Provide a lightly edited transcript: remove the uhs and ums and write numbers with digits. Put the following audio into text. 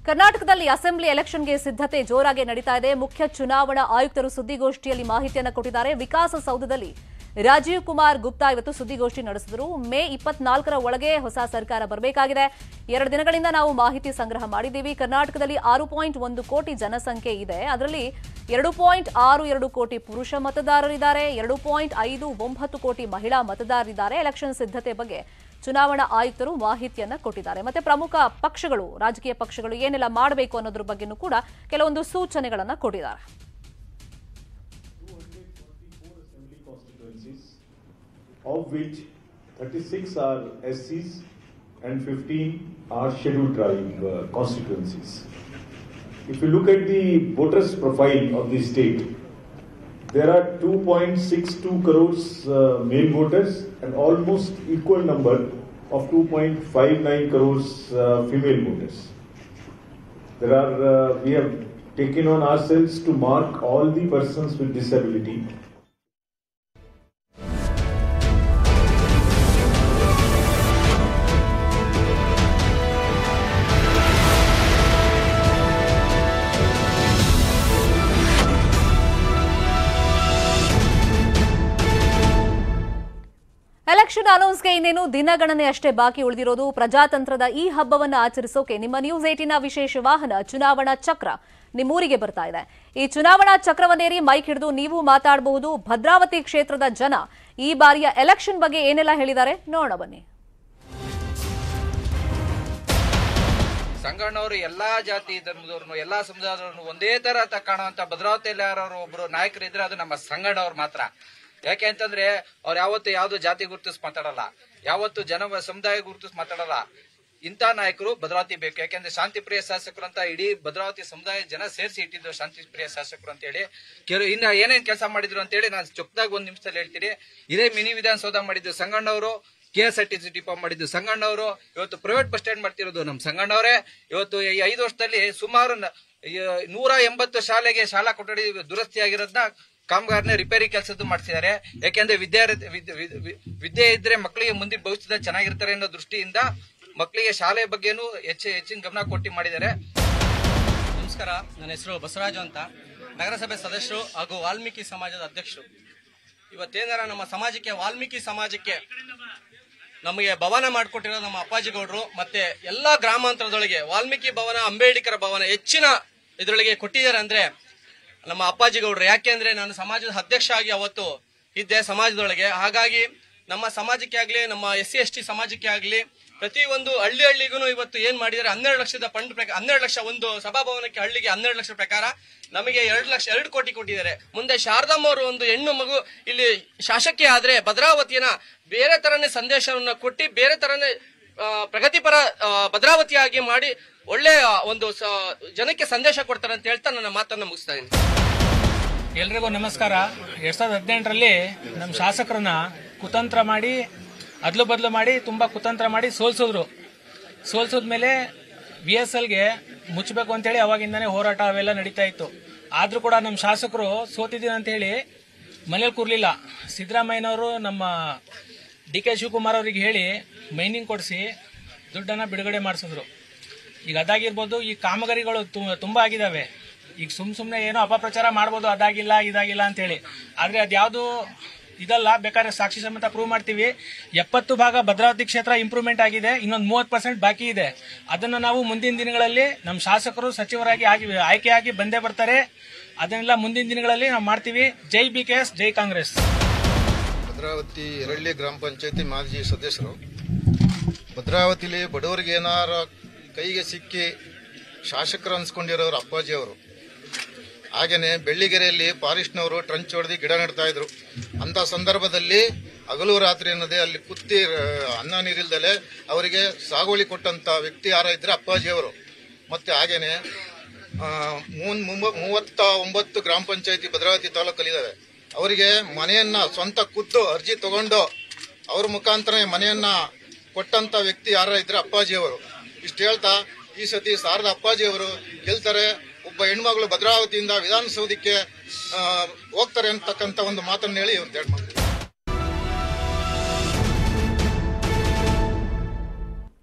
ಕರ್ನಾಟಕದಲ್ಲಿ ಅಸೆಂಬ್ಲಿ ಎಲೆಕ್ಷನ್ಗೆ ಸಿದ್ಧತೆ ಜೋರಾಗಿ ನಡೀತಾ ಇದೆ. ಮುಖ್ಯ ಚುನಾವಣಾ ಆಯುಕ್ತರು ಸುದ್ದಿಗೋಷ್ಠಿಯಲ್ಲಿ ಮಾಹಿತಿಯನ್ನು ಕೊಟ್ಟಿದ್ದಾರೆ. ವಿಕಾಸಸೌಧದಲ್ಲಿ ರಾಜೀವ್ ಕುಮಾರ್ ಗುಪ್ತಾ ಇವತ್ತು ಸುದ್ದಿಗೋಷ್ಠಿ ನಡೆಸಿದರು. ಮೇ 24ರ ಒಳಗೆ ಹೊಸ ಸರ್ಕಾರ ಬರಬೇಕಾಗಿದೆ. 2 ದಿನಗಳಿಂದ ನಾವು ಮಾಹಿತಿ ಸಂಗ್ರಹ ಮಾಡಿದ್ದೀವಿ. ಕರ್ನಾಟಕದಲ್ಲಿ 6.1 ಕೋಟಿ ಜನಸಂಖ್ಯೆ ಇದೆ. ಅದರಲ್ಲಿ 2.62 ಕೋಟಿ ಪುರುಷ ಮತದಾರರಿದ್ದಾರೆ, 2.59 ಕೋಟಿ ಮಹಿಳಾ ಮತದಾರರಿದ್ದಾರೆ. ಎಲೆಕ್ಷನ್ ಸಿದ್ಧತೆ ಬಗ್ಗೆ ಚುನಾವಣಾ ಆಯುಕ್ತರು ಮಾಹಿತಿಯನ್ನ ಕೊಟ್ಟಿದ್ದಾರೆ. ಮತ್ತೆ ಪ್ರಮುಖ ಪಕ್ಷಗಳು, ರಾಜಕೀಯ ಪಕ್ಷಗಳು ಏನೆಲ್ಲ ಮಾಡಬೇಕು ಅನ್ನೋದ್ರ ಬಗ್ಗೆನೂ ಕೂಡ ಕೆಲವೊಂದು ಸೂಚನೆಗಳನ್ನ ಕೊಟ್ಟಿದ್ದಾರೆ. Of which 36 are SCs and 15 are scheduled tribe constituencies. If you look at the voters profile of the state, there are 2.62 crores male voters and almost equal number of 2.59 crores female voters. We have taken on ourselves to mark all the persons with disability. Election ಅನೌನ್ಸ್ಗೆ ಇನ್ನೇನು ದಿನಗಣನೆ ಅಷ್ಟೇ ಬಾಕಿ ಉಳಿದಿರೋದು. ಪ್ರಜಾತಂತ್ರದ ಈ ಹಬ್ಬವನ್ನು ಆಚರಿಸೋಕೆ ನಿಮ್ಮ news 18ನ ವಿಶೇಷ ವಾಹನ ಚುನಾವಣಾ ಚಕ್ರ ನಿಮ್ಮೂರಿಗೆ ಬರ್ತಾ ಇದೆ. ಈ ಚುನಾವಣಾ ಚಕ್ರವನ್ನೇರಿ ಮೈಕ್ ಹಿಡಿದು ನೀವು ಮಾತಾಡಬಹುದು. ಭದ್ರಾವತಿ ಕ್ಷೇತ್ರದ ಜನ ಈ ಬಾರಿಯ ಎಲೆಕ್ಷನ್ ಬಗ್ಗೆ ಏನೆಲ್ಲ ಹೇಳಿದ್ದಾರೆ ನೋಡೋಣ ಬನ್ನಿ. ಸಂಗಣ್ಣವರು ಎಲ್ಲಾ ಜಾತಿ ಧರ್ಮದವ್ರನ್ನು ಎಲ್ಲಾ ಸಮುದಾಯದವ್ರನ್ನು ಒಂದೇ ತರ ಕಾಣುವಂತ ಭದ್ರಾವತಿಯಲ್ಲಿ ಯಾರು ಒಬ್ರು ನಾಯಕರಿದ್ರೆ ಅದು ನಮ್ಮ ಸಂಗಣ್ಣವ್ರು ಮಾತ್ರ. ಯಾಕೆ ಅಂತಂದ್ರೆ ಅವ್ರು ಯಾವತ್ತು ಯಾವ್ದು ಜಾತಿ ಗುರುತಿಸ್ ಮಾತಾಡಲ್ಲ, ಯಾವತ್ತು ಸಮುದಾಯ ಗುರುತಿಸ್ ಮಾತಾಡಲ್ಲ. ಇಂಥ ನಾಯಕರು ಭದ್ರಾವತಿ ಬೇಕು. ಯಾಕೆಂದ್ರೆ ಶಾಂತಿ ಪ್ರಿಯ ಶಾಸಕರು ಅಂತ ಇಡೀ ಭದ್ರಾವತಿ ಸಮುದಾಯ ಜನ ಸೇರಿಸಿ ಇಟ್ಟಿದ್ರು ಶಾಂತಿ ಪ್ರಿಯ ಶಾಸಕರು ಅಂತ ಹೇಳಿ. ಇನ್ನ ಏನೇನ್ ಕೆಲಸ ಮಾಡಿದ್ರು ಅಂತ ಹೇಳಿ ನಾನು ಚೊಕ್ಕದಾಗ 1 ನಿಮಿಷದಲ್ಲಿ ಹೇಳ್ತೀನಿ. ಇದೇ ಮಿನಿ ವಿಧಾನಸೌಧ ಮಾಡಿದ್ದು ಸಂಗಣ್ಣವರು, KSRTC ಡಿಪೋ ಮಾಡಿದ್ದು ಸಂಗಣ್ಣವರು, ಇವತ್ತು ಪ್ರೈವೇಟ್ ಬಸ್ ಸ್ಟ್ಯಾಂಡ್ ಮಾಡ್ತಿರೋದು ನಮ್ ಸಂಗಣ್ಣವರೇ. ಇವತ್ತು ಈ 5 ವರ್ಷದಲ್ಲಿ ಸುಮಾರು 180 ಶಾಲೆಗೆ ಶಾಲಾ ಕೊಠಡಿ ದುರಸ್ತಿ ಆಗಿರೋದನ್ನ ಕಾಮಗಾರನೇ ರಿಪೇರಿ ಕೆಲಸದ್ದು ಮಾಡಿಸಿದ್ದಾರೆ. ಯಾಕೆಂದ್ರೆ ವಿದ್ಯೆ ಇದ್ರೆ ಮಕ್ಕಳಿಗೆ ಮುಂದಿನ ಭವಿಷ್ಯದ ಚೆನ್ನಾಗಿರ್ತಾರೆ ಅನ್ನೋ ದೃಷ್ಟಿಯಿಂದ ಮಕ್ಕಳಿಗೆ ಶಾಲೆ ಬಗ್ಗೆನೂ ಹೆಚ್ಚಿನ ಗಮನ ಕೊಟ್ಟು ಮಾಡಿದ್ದಾರೆ. ನಮಸ್ಕಾರ, ನನ್ನ ಹೆಸರು ಬಸವರಾಜು ಅಂತ, ನಗರಸಭೆ ಸದಸ್ಯರು ಹಾಗೂ ವಾಲ್ಮೀಕಿ ಸಮಾಜದ ಅಧ್ಯಕ್ಷರು. ಇವತ್ತೇನಾರ ನಮ್ಮ ಸಮಾಜಕ್ಕೆ, ವಾಲ್ಮೀಕಿ ಸಮಾಜಕ್ಕೆ ನಮಗೆ ಭವನ ಮಾಡಿಕೊಟ್ಟಿರೋ ನಮ್ಮ ಅಪ್ಪಾಜಿಗೌಡರು, ಮತ್ತೆ ಎಲ್ಲಾ ಗ್ರಾಮಾಂತರದೊಳಗೆ ವಾಲ್ಮೀಕಿ ಭವನ, ಅಂಬೇಡ್ಕರ್ ಭವನ ಹೆಚ್ಚಿನ ಇದರೊಳಗೆ ಕೊಟ್ಟಿದ್ದಾರೆ ಅಂದ್ರೆ ನಮ್ಮ ಅಪ್ಪಾಜಿಗೌಡರು. ಯಾಕೆ ಅಂದ್ರೆ ನಾನು ಸಮಾಜದ ಅಧ್ಯಕ್ಷ ಆಗಿ ಅವತ್ತು ಇದ್ದೆ ಸಮಾಜದೊಳಗೆ. ಹಾಗಾಗಿ ನಮ್ಮ ಸಮಾಜಕ್ಕೆ ಆಗ್ಲಿ, ನಮ್ಮ SC ST ಸಮಾಜಕ್ಕೆ ಆಗ್ಲಿ, ಪ್ರತಿ ಒಂದು ಹಳ್ಳಿಗೂ ಇವತ್ತು ಏನ್ ಮಾಡಿದ್ದಾರೆ, 12 ಲಕ್ಷದ ಫಂಡ್ ಪ್ರಕಾರ 12 ಲಕ್ಷ ಒಂದು ಸಭಾಭವನಕ್ಕೆ ಹಳ್ಳಿಗೆ 12 ಲಕ್ಷ ಪ್ರಕಾರ ನಮಗೆ 2 ಕೋಟಿ ಕೊಟ್ಟಿದ್ದಾರೆ. ಮುಂದೆ ಶಾರದಮ್ಮ ಅವರು ಒಂದು ಹೆಣ್ಣು ಮಗು ಇಲ್ಲಿ ಶಾಸಕಿ ಆದ್ರೆ ಭದ್ರಾವತಿಯನ್ನ ಬೇರೆ ತರನೇ ಸಂದೇಶವನ್ನ ಕೊಟ್ಟು ಬೇರೆ ತರನೇ ಪ್ರಗತಿಪರ ಭದ್ರಾವತಿಯಾಗಿ ಮಾಡಿ ಒಳ್ಳೆ ಒಂದು ಜನಕ್ಕೆ ಸಂದೇಶ ಕೊಡ್ತಾರೆ ಅಂತ ಹೇಳ್ತಾ ನನ್ನ ಮಾತನ್ನ ಮುಗಿಸ್ತಾ ಇದ್ದೀನಿ. ಎಲ್ರಿಗೂ ನಮಸ್ಕಾರ. 2018ರಲ್ಲಿ ನಮ್ಮ ಶಾಸಕರನ್ನ ಕುತಂತ್ರ ಮಾಡಿ, ಅದ್ಲು ಬದಲು ಮಾಡಿ, ತುಂಬಾ ಕುತಂತ್ರ ಮಾಡಿ ಸೋಲ್ಸೋದ್ಮೇಲೆ VSLಗೆ ಮುಚ್ಚಬೇಕು ಅಂತೇಳಿ ಅವಾಗಿಂದಾನೇ ಹೋರಾಟ ಅವೆಲ್ಲ ನಡೀತಾ ಇತ್ತು. ಆದ್ರೂ ಕೂಡ ನಮ್ಮ ಶಾಸಕರು ಸೋತಿದ್ದೀನಿ ಅಂತ ಹೇಳಿ ಮನೇಲಿ ಕೂರ್ಲಿಲ್ಲ. ಸಿದ್ದರಾಮಯ್ಯನವರು ನಮ್ಮ DK ಶಿವಕುಮಾರ್ ಅವರಿಗೆ ಹೇಳಿ ಮೈನಿಂಗ್ ಕೊಡಿಸಿ ದುಡ್ಡನ್ನ ಬಿಡುಗಡೆ ಮಾಡಿಸಿದ್ರು. ಈಗ ಅದಾಗಿರ್ಬೋದು, ಈ ಕಾಮಗಾರಿಗಳು ತುಂಬಾ ಆಗಿದಾವೆ. ಈಗ ಸುಮ್ನೆ ಏನೋ ಅಪಪ್ರಚಾರ ಮಾಡ್ಬೋದು, ಅದಾಗಿಲ್ಲ ಇದಾಗಿಲ್ಲ ಅಂತ ಹೇಳಿ. ಆದ್ರೆ ಅದ್ಯಾವುದು ಇದಲ್ಲ, ಬೇಕಾದ್ರೆ ಸಾಕ್ಷಿ ಸಮೇತ ಪ್ರೂವ್ ಮಾಡ್ತೀವಿ. 70 ಭಾಗ ಭದ್ರಾವತಿ ಕ್ಷೇತ್ರ ಇಂಪ್ರೂವ್ಮೆಂಟ್ ಆಗಿದೆ, ಇನ್ನೊಂದು 30% ಬಾಕಿ ಇದೆ. ಅದನ್ನ ನಾವು ಮುಂದಿನ ದಿನಗಳಲ್ಲಿ ನಮ್ಮ ಶಾಸಕರು ಸಚಿವರಾಗಿ ಆಯ್ಕೆಯಾಗಿ ಬಂದೇ ಬರ್ತಾರೆ. ಅದನ್ನೆಲ್ಲ ಮುಂದಿನ ದಿನಗಳಲ್ಲಿ ನಾವು ಮಾಡ್ತೀವಿ. ಜೈ BKS, ಜೈ ಕಾಂಗ್ರೆಸ್. ಭದ್ರಾವತಿ ಎರಳ್ಳಿ ಗ್ರಾಮ ಪಂಚಾಯತಿ ಮಾಜಿ ಸದಸ್ಯರು. ಭದ್ರಾವತಿಲಿ ಬಡವರಿಗೆ ಏನಾರ ಕೈಗೆ ಸಿಕ್ಕಿ ಶಾಸಕರು ಅನ್ಸ್ಕೊಂಡಿರೋರು ಅಪ್ಪಾಜಿ ಅವರು. ಹಾಗೇನೆ ಬೆಳ್ಳಿಗೆರೆಯಲ್ಲಿ ಫಾರೆಸ್ಟ್ನವರು ಟ್ರಂಚ್ ಹೊಡೆದು ಗಿಡ ನೆಡ್ತಾ ಇದ್ರು. ಅಂತ ಸಂದರ್ಭದಲ್ಲಿ ಹಗಲು ರಾತ್ರಿ ಅನ್ನೋದೇ ಅಲ್ಲಿ ಕುತ್ತಿ ಅನ್ನ ನೀರಿಲ್ದಲೆ ಅವರಿಗೆ ಸಾಗುವಳಿ ಕೊಟ್ಟಂತ ವ್ಯಕ್ತಿ ಯಾರ ಇದ್ರೆ ಅಪ್ಪಾಜಿ ಅವರು. ಮತ್ತೆ ಹಾಗೇನೆ 39 ಗ್ರಾಮ ಪಂಚಾಯತಿ ಭದ್ರಾವತಿ ತಾಲೂಕಲ್ಲಿದ್ದಾವೆ. ಅವರಿಗೆ ಮನೆಯನ್ನ ಸ್ವಂತ ಖುದ್ದು ಅರ್ಜಿ ತಗೊಂಡು ಅವ್ರ ಮುಖಾಂತರ ಮನೆಯನ್ನ ಕೊಟ್ಟಂತ ವ್ಯಕ್ತಿ ಯಾರ ಇದ್ರೆ ಅಪ್ಪಾಜಿ ಅವರು. ಇಷ್ಟು ಹೇಳ್ತಾ ಈ ಸತಿ ಶಾರದಾ ಅಪ್ಪಾಜಿ ಅವರು ಗೆಲ್ತಾರೆ. ಒಬ್ಬ ಹೆಣ್ಮಗಳು ಭದ್ರಾವತಿಯಿಂದ ವಿಧಾನಸೌಧಕ್ಕೆ ಹೋಗ್ತಾರೆ ಅಂತಕ್ಕಂಥ ಒಂದು ಮಾತನ್ನು ಹೇಳಿ ಇವ್ರು